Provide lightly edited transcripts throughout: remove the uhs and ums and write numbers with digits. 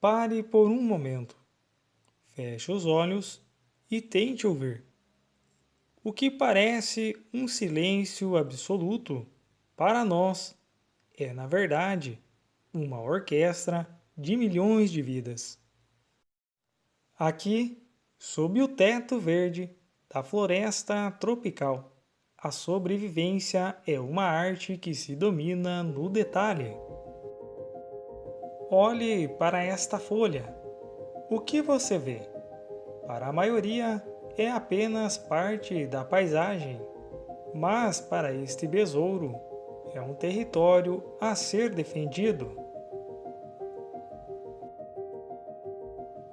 Pare por um momento, feche os olhos e tente ouvir. O que parece um silêncio absoluto, para nós, é, na verdade, uma orquestra de milhões de vidas. Aqui, sob o teto verde da floresta tropical, a sobrevivência é uma arte que se domina no detalhe. Olhe para esta folha. O que você vê? Para a maioria, é apenas parte da paisagem, mas para este besouro, é um território a ser defendido.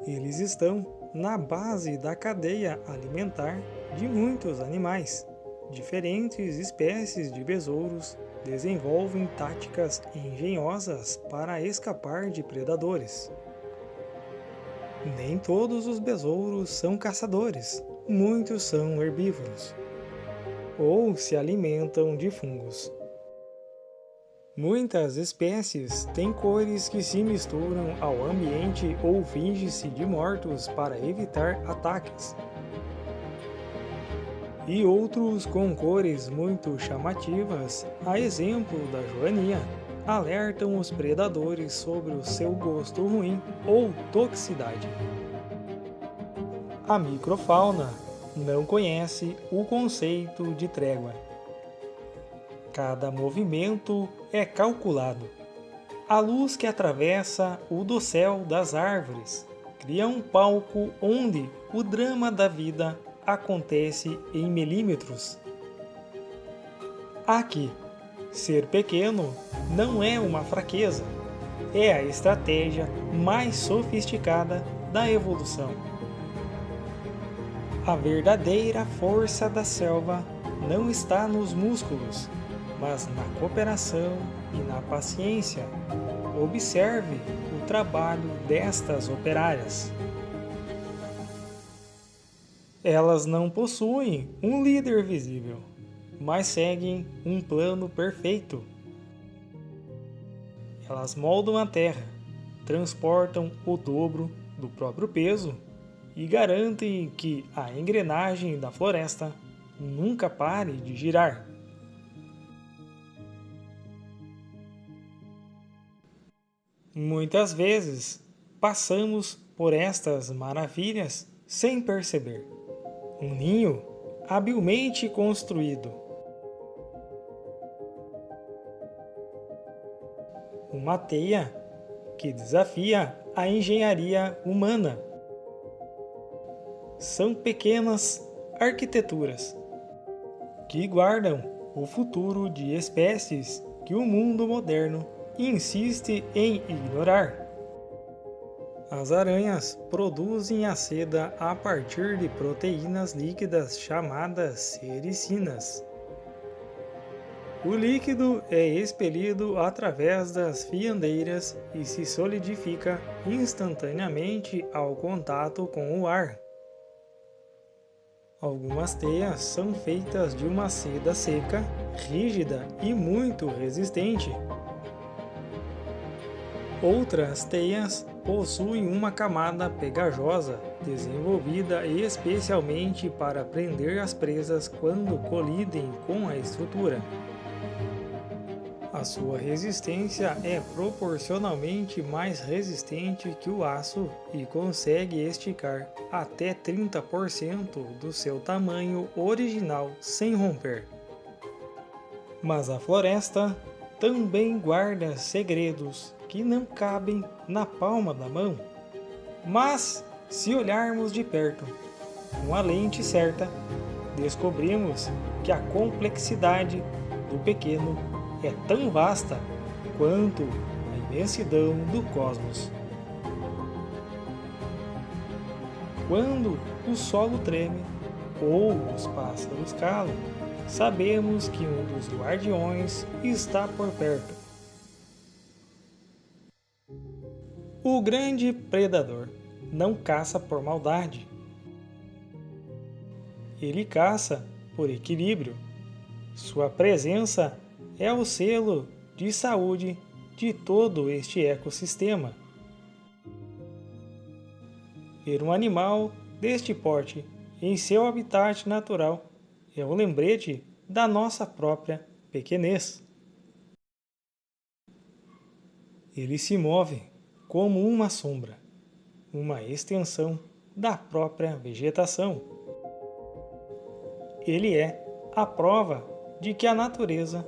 Eles estão na base da cadeia alimentar de muitos animais. Diferentes espécies de besouros desenvolvem táticas engenhosas para escapar de predadores. Nem todos os besouros são caçadores, muitos são herbívoros, ou se alimentam de fungos. Muitas espécies têm cores que se misturam ao ambiente ou fingem-se de mortos para evitar ataques. E outros com cores muito chamativas, a exemplo da joaninha, alertam os predadores sobre o seu gosto ruim ou toxicidade. A microfauna não conhece o conceito de trégua. Cada movimento é calculado. A luz que atravessa o dossel das árvores cria um palco onde o drama da vida acontece em milímetros. Aqui, ser pequeno não é uma fraqueza, é a estratégia mais sofisticada da evolução. A verdadeira força da selva não está nos músculos, mas na cooperação e na paciência. Observe o trabalho destas operárias. Elas não possuem um líder visível, mas seguem um plano perfeito. Elas moldam a terra, transportam o dobro do próprio peso e garantem que a engrenagem da floresta nunca pare de girar. Muitas vezes passamos por estas maravilhas sem perceber. Um ninho habilmente construído. Uma teia que desafia a engenharia humana. São pequenas arquiteturas que guardam o futuro de espécies que o mundo moderno insiste em ignorar. As aranhas produzem a seda a partir de proteínas líquidas chamadas sericinas. O líquido é expelido através das fiandeiras e se solidifica instantaneamente ao contato com o ar. Algumas teias são feitas de uma seda seca, rígida e muito resistente. Outras teias possuem uma camada pegajosa, desenvolvida especialmente para prender as presas quando colidem com a estrutura. A sua resistência é proporcionalmente mais resistente que o aço e consegue esticar até 30% do seu tamanho original sem romper. Mas a floresta também guarda segredos que não cabem na palma da mão. Mas, se olharmos de perto, com a lente certa, descobrimos que a complexidade do pequeno é tão vasta quanto a imensidão do cosmos. Quando o solo treme ou os pássaros calam, sabemos que um dos guardiões está por perto. O grande predador não caça por maldade. Ele caça por equilíbrio. Sua presença é o selo de saúde de todo este ecossistema. Ver um animal deste porte em seu habitat natural é um lembrete da nossa própria pequenez. Ele se move como uma sombra, uma extensão da própria vegetação. Ele é a prova de que a natureza,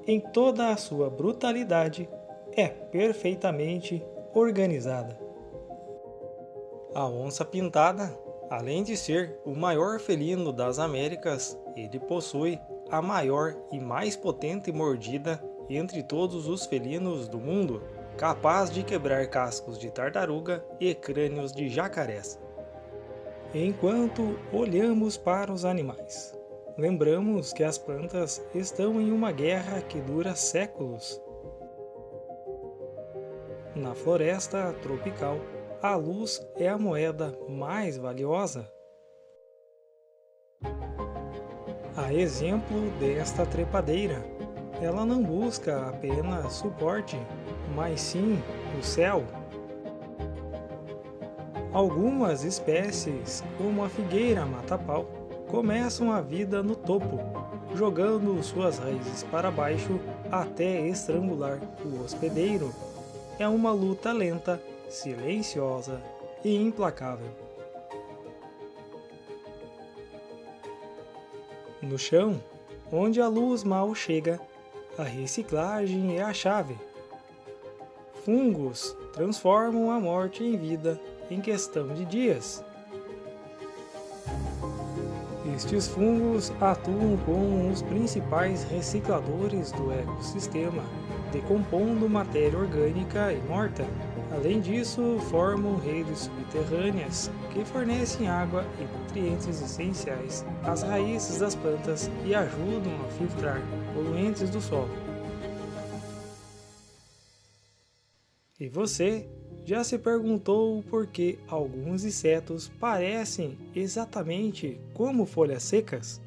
em toda a sua brutalidade, é perfeitamente organizada. A onça-pintada, além de ser o maior felino das Américas, ele possui a maior e mais potente mordida entre todos os felinos do mundo, capaz de quebrar cascos de tartaruga e crânios de jacarés. Enquanto olhamos para os animais, lembramos que as plantas estão em uma guerra que dura séculos. Na floresta tropical, a luz é a moeda mais valiosa. A exemplo desta trepadeira, ela não busca apenas suporte, mas sim o céu. Algumas espécies, como a figueira mata-pau, começam a vida no topo, jogando suas raízes para baixo até estrangular o hospedeiro. É uma luta lenta, silenciosa e implacável. No chão, onde a luz mal chega, a reciclagem é a chave. Fungos transformam a morte em vida em questão de dias. Estes fungos atuam como os principais recicladores do ecossistema, decompondo matéria orgânica e morta. Além disso, formam redes subterrâneas que fornecem água e nutrientes essenciais às raízes das plantas e ajudam a filtrar poluentes do solo. E você já se perguntou por que alguns insetos parecem exatamente como folhas secas?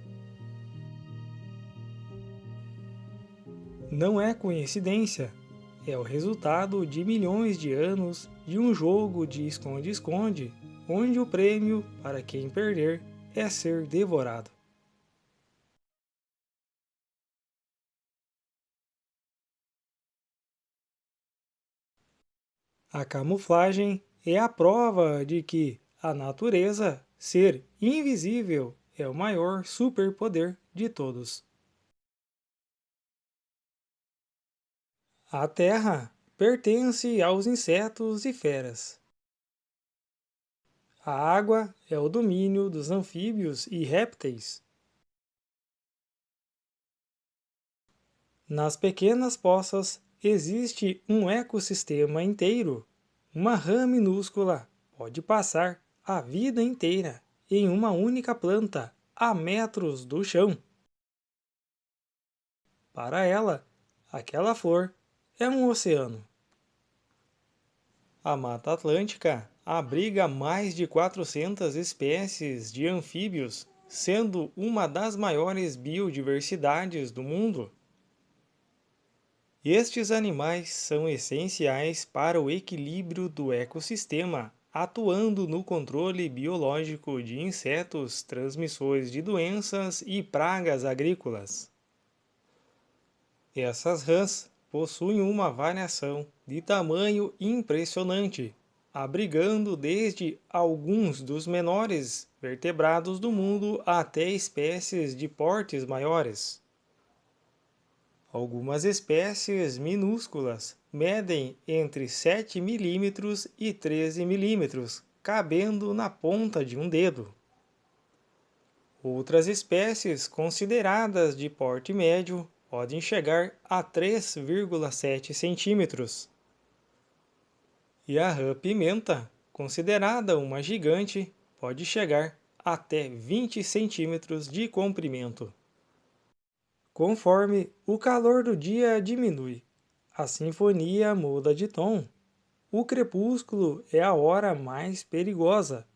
Não é coincidência, é o resultado de milhões de anos de um jogo de esconde-esconde, onde o prêmio para quem perder é ser devorado. A camuflagem é a prova de que a natureza, ser invisível, é o maior superpoder de todos. A terra pertence aos insetos e feras. A água é o domínio dos anfíbios e répteis. Nas pequenas poças existe um ecossistema inteiro. Uma rã minúscula pode passar a vida inteira em uma única planta, a metros do chão. Para ela, aquela flor é um oceano. A Mata Atlântica abriga mais de 400 espécies de anfíbios, sendo uma das maiores biodiversidades do mundo. Estes animais são essenciais para o equilíbrio do ecossistema, atuando no controle biológico de insetos, transmissores de doenças e pragas agrícolas. Essas rãs possuem uma variação de tamanho impressionante, abrigando desde alguns dos menores vertebrados do mundo até espécies de portes maiores. Algumas espécies minúsculas medem entre 7 milímetros e 13 milímetros, cabendo na ponta de um dedo. Outras espécies consideradas de porte médio podem chegar a 3,7 centímetros. E a rã-pimenta, considerada uma gigante, pode chegar até 20 centímetros de comprimento. Conforme o calor do dia diminui, a sinfonia muda de tom. O crepúsculo é a hora mais perigosa.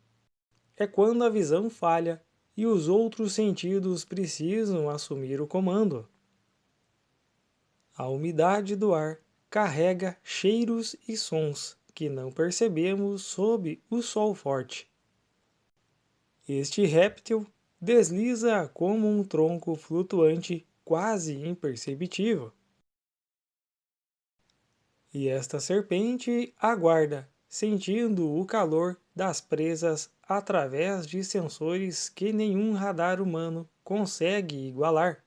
É quando a visão falha e os outros sentidos precisam assumir o comando. A umidade do ar carrega cheiros e sons que não percebemos sob o sol forte. Este réptil desliza como um tronco flutuante quase imperceptível. E esta serpente aguarda, sentindo o calor das presas através de sensores que nenhum radar humano consegue igualar.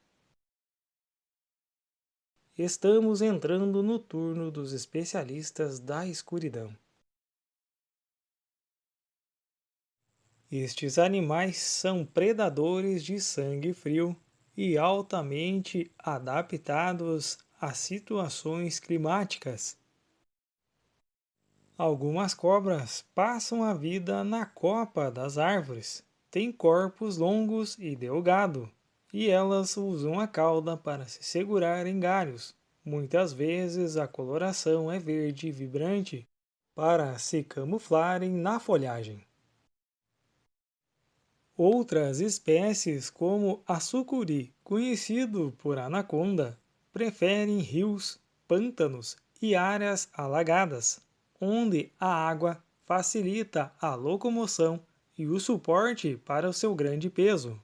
Estamos entrando no turno dos especialistas da escuridão. Estes animais são predadores de sangue frio e altamente adaptados a situações climáticas. Algumas cobras passam a vida na copa das árvores, têm corpos longos e delgados, e elas usam a cauda para se segurar em galhos. Muitas vezes a coloração é verde vibrante para se camuflarem na folhagem. Outras espécies, como a sucuri, conhecido por anaconda, preferem rios, pântanos e áreas alagadas, onde a água facilita a locomoção e o suporte para o seu grande peso.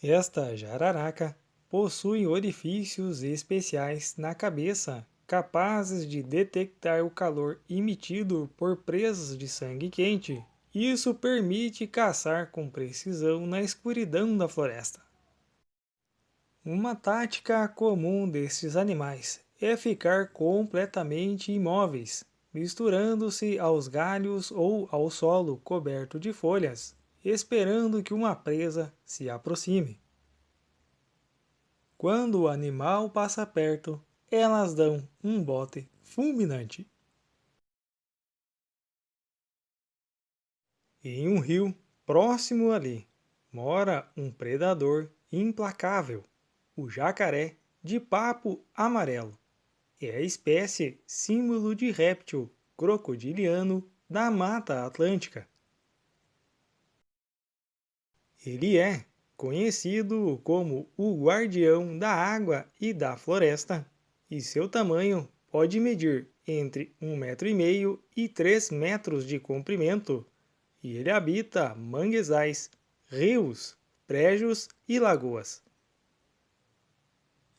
Esta jararaca possui orifícios especiais na cabeça, capazes de detectar o calor emitido por presas de sangue quente. Isso permite caçar com precisão na escuridão da floresta. Uma tática comum destes animais é ficar completamente imóveis, misturando-se aos galhos ou ao solo coberto de folhas, esperando que uma presa se aproxime. Quando o animal passa perto, elas dão um bote fulminante. Em um rio próximo ali, mora um predador implacável, o jacaré de papo amarelo. É a espécie símbolo de réptil crocodiliano da Mata Atlântica. Ele é conhecido como o guardião da água e da floresta, e seu tamanho pode medir entre 1,5 m e 3 metros de comprimento, e ele habita manguezais, rios, brejos e lagoas.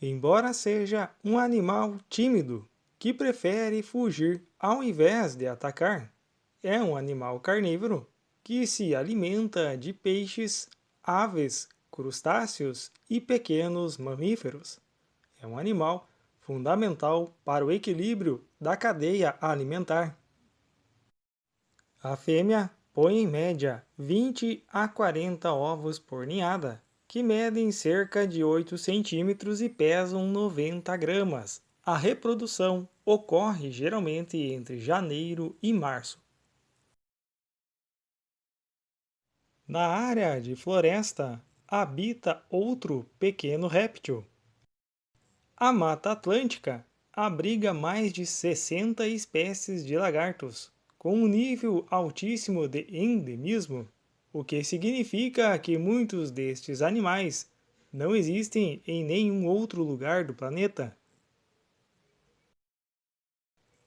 Embora seja um animal tímido, que prefere fugir ao invés de atacar, é um animal carnívoro que se alimenta de peixes, aves, crustáceos e pequenos mamíferos. É um animal fundamental para o equilíbrio da cadeia alimentar. A fêmea põe em média 20 a 40 ovos por ninhada, que medem cerca de 8 centímetros e pesam 90 gramas. A reprodução ocorre geralmente entre janeiro e março. Na área de floresta habita outro pequeno réptil. A Mata Atlântica abriga mais de 60 espécies de lagartos, com um nível altíssimo de endemismo, o que significa que muitos destes animais não existem em nenhum outro lugar do planeta.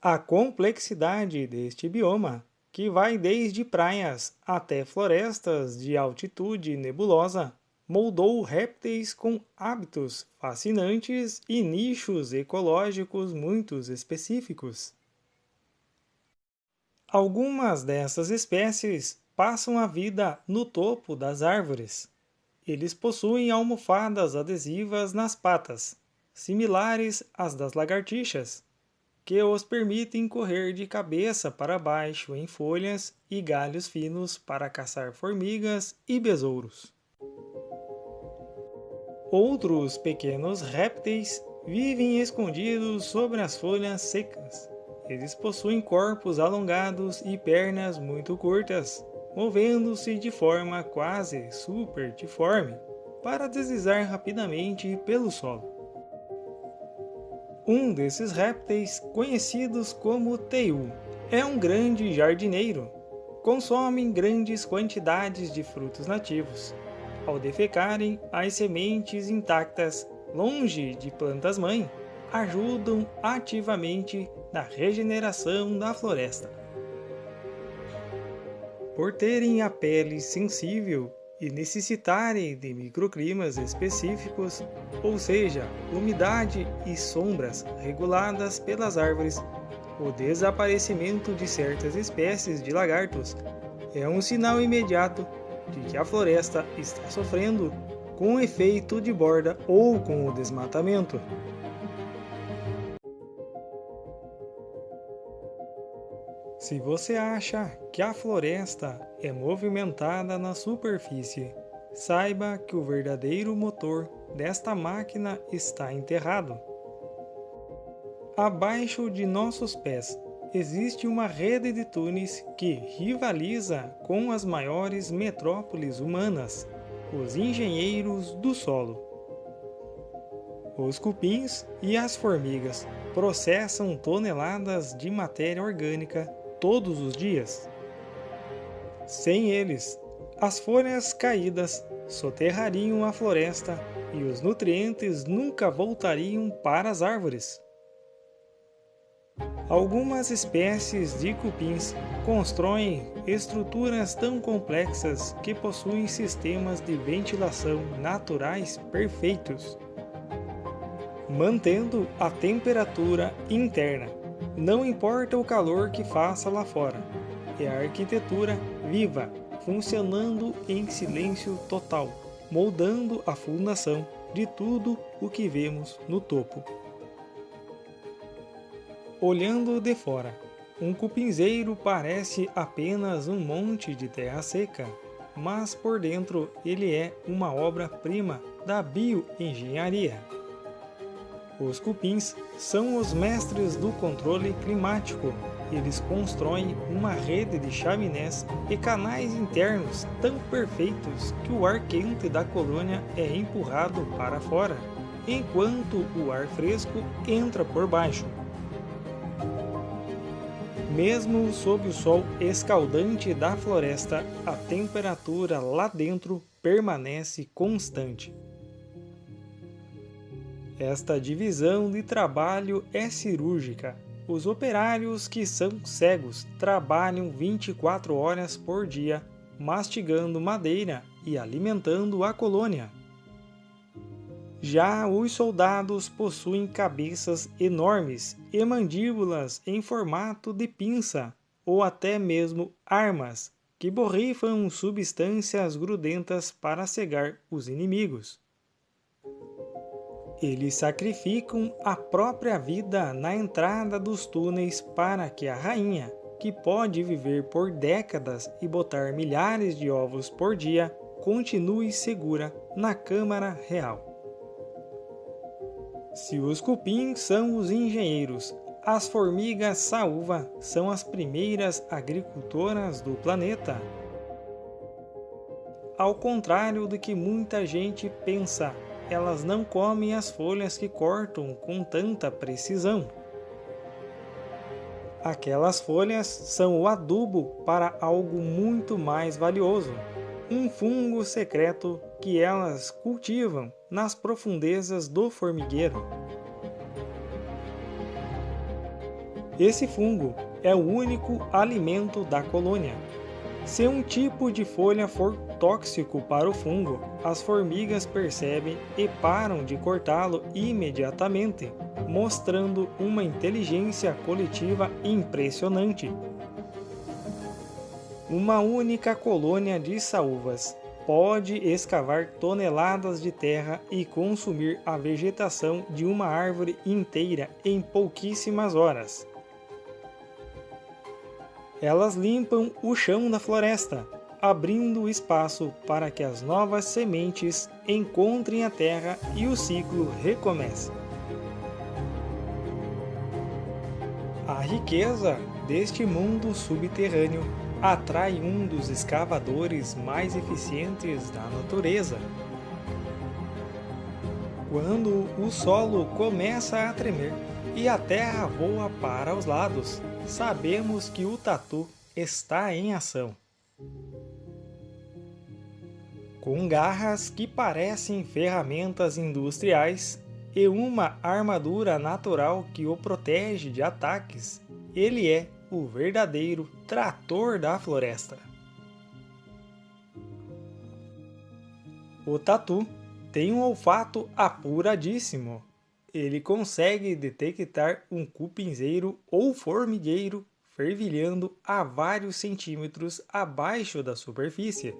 A complexidade deste bioma, que vai desde praias até florestas de altitude nebulosa, moldou répteis com hábitos fascinantes e nichos ecológicos muito específicos. Algumas dessas espécies passam a vida no topo das árvores. Eles possuem almofadas adesivas nas patas, similares às das lagartixas, que os permitem correr de cabeça para baixo em folhas e galhos finos para caçar formigas e besouros. Outros pequenos répteis vivem escondidos sobre as folhas secas. Eles possuem corpos alongados e pernas muito curtas, movendo-se de forma quase supertiforme para deslizar rapidamente pelo solo. Um desses répteis, conhecidos como teiu, é um grande jardineiro. Consomem grandes quantidades de frutos nativos. Ao defecarem as sementes intactas longe de plantas-mãe, ajudam ativamente na regeneração da floresta. Por terem a pele sensível e necessitarem de microclimas específicos, ou seja, umidade e sombras reguladas pelas árvores, o desaparecimento de certas espécies de lagartos é um sinal imediato de que a floresta está sofrendo com o efeito de borda ou com o desmatamento. Se você acha que a floresta é movimentada na superfície, saiba que o verdadeiro motor desta máquina está enterrado. Abaixo de nossos pés existe uma rede de túneis que rivaliza com as maiores metrópoles humanas, os engenheiros do solo. Os cupins e as formigas processam toneladas de matéria orgânica todos os dias. Sem eles, as folhas caídas soterrariam a floresta e os nutrientes nunca voltariam para as árvores. Algumas espécies de cupins constroem estruturas tão complexas que possuem sistemas de ventilação naturais perfeitos, mantendo a temperatura interna. Não importa o calor que faça lá fora, é a arquitetura viva, funcionando em silêncio total, moldando a fundação de tudo o que vemos no topo. Olhando de fora, um cupinzeiro parece apenas um monte de terra seca, mas por dentro ele é uma obra-prima da bioengenharia. Os cupins são os mestres do controle climático. Eles constroem uma rede de chaminés e canais internos tão perfeitos que o ar quente da colônia é empurrado para fora, enquanto o ar fresco entra por baixo. Mesmo sob o sol escaldante da floresta, a temperatura lá dentro permanece constante. Esta divisão de trabalho é cirúrgica. Os operários que são cegos trabalham 24 horas por dia, mastigando madeira e alimentando a colônia. Já os soldados possuem cabeças enormes e mandíbulas em formato de pinça, ou até mesmo armas, que borrifam substâncias grudentas para cegar os inimigos. Eles sacrificam a própria vida na entrada dos túneis para que a rainha, que pode viver por décadas e botar milhares de ovos por dia, continue segura na Câmara Real. Se os cupins são os engenheiros, as formigas saúva são as primeiras agricultoras do planeta. Ao contrário do que muita gente pensa, elas não comem as folhas que cortam com tanta precisão. Aquelas folhas são o adubo para algo muito mais valioso, um fungo secreto que elas cultivam nas profundezas do formigueiro. Esse fungo é o único alimento da colônia. Se um tipo de folha for tóxico para o fungo, as formigas percebem e param de cortá-lo imediatamente, mostrando uma inteligência coletiva impressionante. Uma única colônia de saúvas pode escavar toneladas de terra e consumir a vegetação de uma árvore inteira em pouquíssimas horas. Elas limpam o chão da floresta, abrindo espaço para que as novas sementes encontrem a terra e o ciclo recomece. A riqueza deste mundo subterrâneo atrai um dos escavadores mais eficientes da natureza. Quando o solo começa a tremer e a terra voa para os lados, sabemos que o tatu está em ação. Com garras que parecem ferramentas industriais, e uma armadura natural que o protege de ataques, ele é o verdadeiro trator da floresta. O tatu tem um olfato apuradíssimo. Ele consegue detectar um cupinzeiro ou formigueiro fervilhando a vários centímetros abaixo da superfície.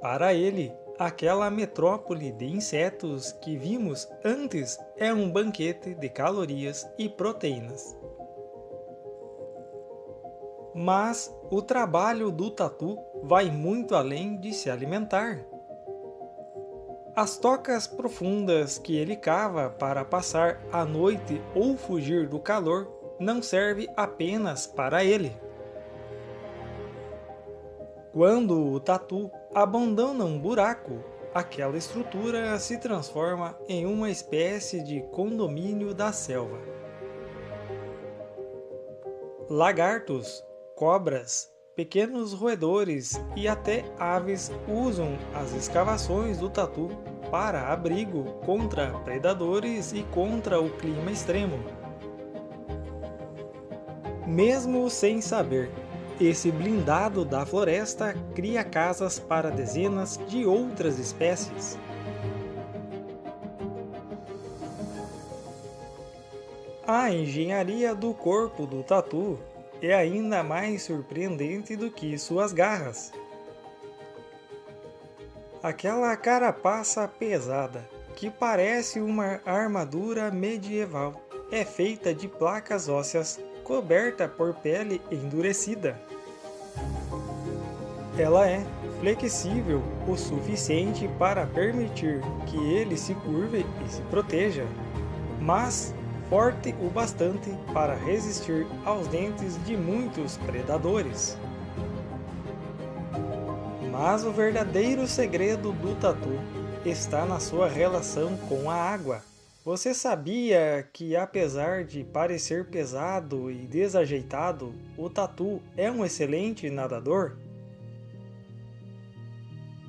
Para ele, aquela metrópole de insetos que vimos antes é um banquete de calorias e proteínas. Mas o trabalho do tatu vai muito além de se alimentar. As tocas profundas que ele cava para passar a noite ou fugir do calor não servem apenas para ele. Quando o tatu abandona um buraco, aquela estrutura se transforma em uma espécie de condomínio da selva. Lagartos, cobras, pequenos roedores e até aves usam as escavações do tatu para abrigo contra predadores e contra o clima extremo. Mesmo sem saber, esse blindado da floresta cria casas para dezenas de outras espécies. A engenharia do corpo do tatu é ainda mais surpreendente do que suas garras. Aquela carapaça pesada, que parece uma armadura medieval, é feita de placas ósseas coberta por pele endurecida. Ela é flexível o suficiente para permitir que ele se curve e se proteja, mas forte o bastante para resistir aos dentes de muitos predadores. Mas o verdadeiro segredo do tatu está na sua relação com a água. Você sabia que, apesar de parecer pesado e desajeitado, o tatu é um excelente nadador?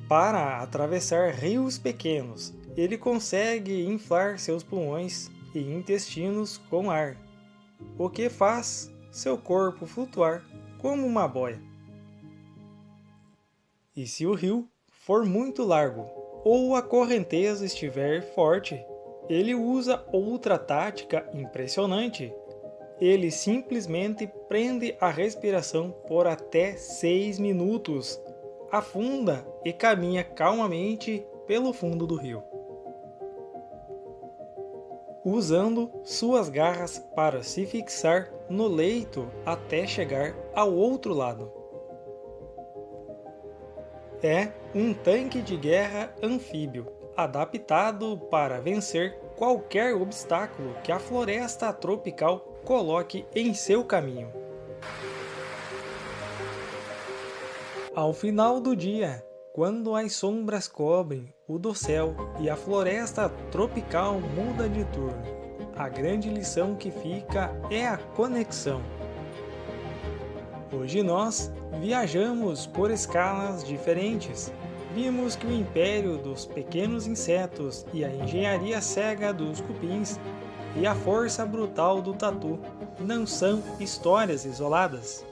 Para atravessar rios pequenos, ele consegue inflar seus pulmões e intestinos com ar, o que faz seu corpo flutuar como uma boia. E se o rio for muito largo ou a correnteza estiver forte, ele usa outra tática impressionante. Ele simplesmente prende a respiração por até 6 minutos, afunda e caminha calmamente pelo fundo do rio, usando suas garras para se fixar no leito até chegar ao outro lado. É um tanque de guerra anfíbio, adaptado para vencer qualquer obstáculo que a floresta tropical coloque em seu caminho. Ao final do dia, quando as sombras cobrem o dossel e a floresta tropical muda de turno, a grande lição que fica é a conexão. Hoje nós viajamos por escalas diferentes. Vimos que o império dos pequenos insetos e a engenharia cega dos cupins e a força brutal do tatu não são histórias isoladas.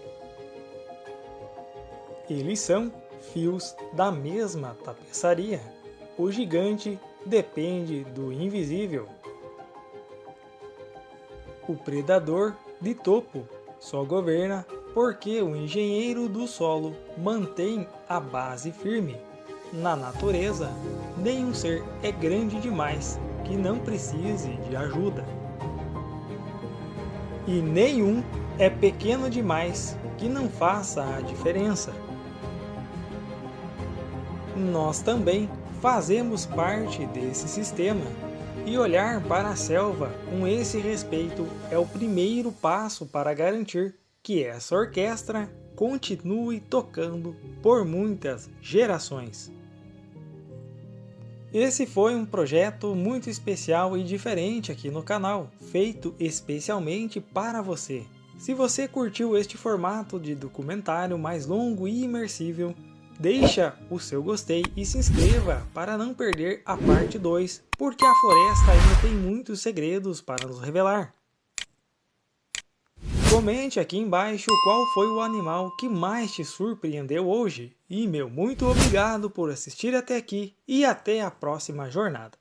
Eles são fios da mesma tapeçaria. O gigante depende do invisível. O predador de topo só governa porque o engenheiro do solo mantém a base firme. Na natureza, nenhum ser é grande demais que não precise de ajuda. E nenhum é pequeno demais que não faça a diferença. Nós também fazemos parte desse sistema, e olhar para a selva com esse respeito é o primeiro passo para garantir que essa orquestra continue tocando por muitas gerações. Esse foi um projeto muito especial e diferente aqui no canal, feito especialmente para você. Se você curtiu este formato de documentário mais longo e imersível, Deixa o seu gostei e se inscreva para não perder a parte 2, porque a floresta ainda tem muitos segredos para nos revelar. Comente aqui embaixo qual foi o animal que mais te surpreendeu hoje. E meu muito obrigado por assistir até aqui e até a próxima jornada.